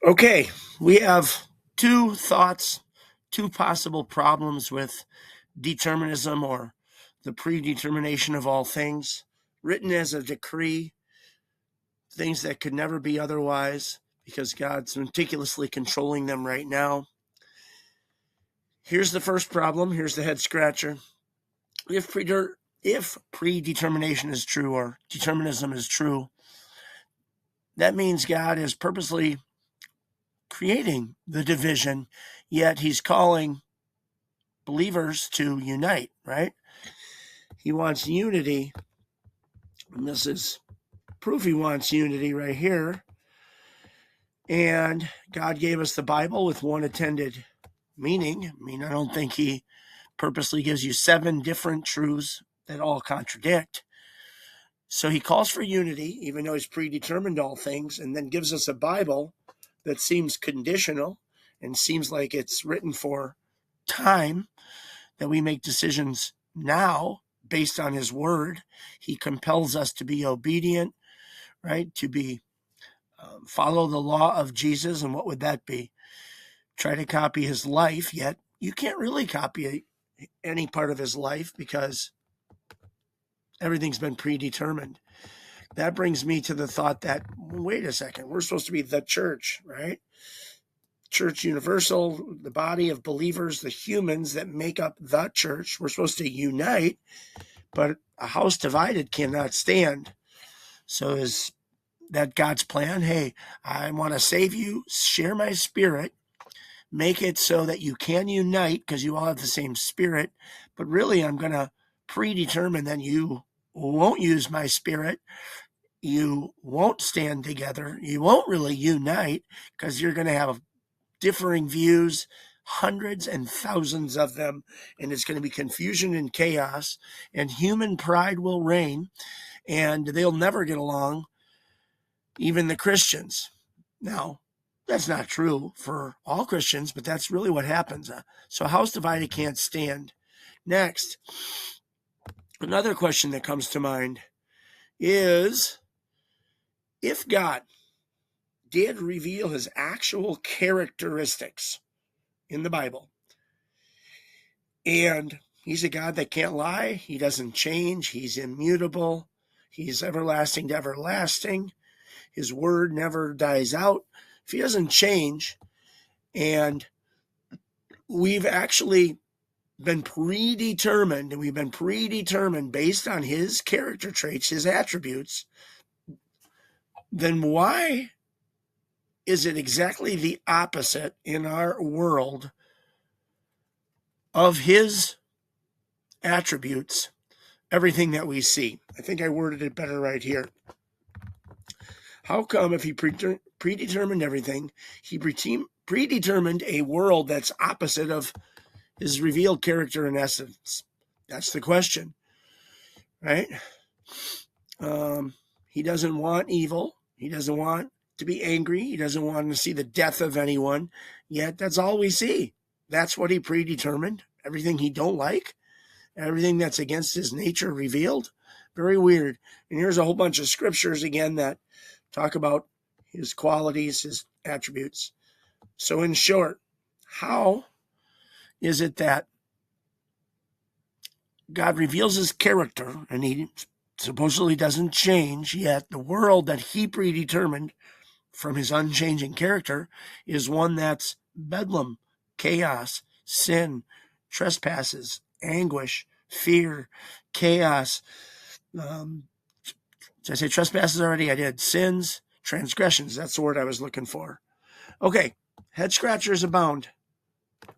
Okay, we have two thoughts, two possible problems with determinism or the predetermination of all things, written as a decree, things that could never be otherwise because God's meticulously controlling them right now. Here's the first problem. Here's the head scratcher. If predetermination is true or determinism is true, that means God is purposely creating the division, yet he's calling believers to unite, right? He wants unity, and this is proof he wants unity right here. And God gave us the Bible with one intended meaning. I mean, I don't think he purposely gives you 7 different truths that all contradict. So he calls for unity, even though he's predetermined all things, and then gives us a Bible that seems conditional and seems like it's written for time, that we make decisions now based on his word. He compels us to be obedient, right? To be follow the law of Jesus. And what would that be? Try to copy his life, yet you can't really copy any part of his life because everything's been predetermined. That brings me to the thought that, wait a second, we're supposed to be the church, right? Church universal, the body of believers, the humans that make up the church. We're supposed to unite, but a house divided cannot stand. So is that God's plan? Hey, I want to save you, share my spirit, make it so that you can unite because you all have the same spirit, but really I'm going to predetermine that you won't use my spirit. You won't stand together. You won't really unite because you're going to have differing views, hundreds and thousands of them, and it's going to be confusion and chaos, and human pride will reign, and they'll never get along, even the Christians. Now, that's not true for all Christians, but that's really what happens. So a house divided can't stand. Next, another question that comes to mind is, if God did reveal his actual characteristics in the Bible, and he's a God that can't lie, he doesn't change, he's immutable, he's everlasting to everlasting, his word never dies out. If he doesn't change, and we've actually been predetermined, and we've been predetermined based on his character traits, his attributes, then why is it exactly the opposite in our world of his attributes, everything that we see? I think I worded it better right here. How come if he predetermined everything, he predetermined a world that's opposite of his revealed character and essence? That's the question, right? He doesn't want evil. He doesn't want to be angry. He doesn't want to see the death of anyone. Yet that's all we see. That's what he predetermined. Everything he don't like, everything that's against his nature revealed. Very weird. And here's a whole bunch of scriptures again that talk about his qualities, his attributes. So in short, how is it that God reveals his character and he supposedly doesn't change, yet the world that he predetermined from his unchanging character is one that's bedlam, chaos, sin, trespasses, anguish, fear, chaos. Did I say trespasses already? I did. Sins, transgressions. That's the word I was looking for. Okay, head scratchers abound.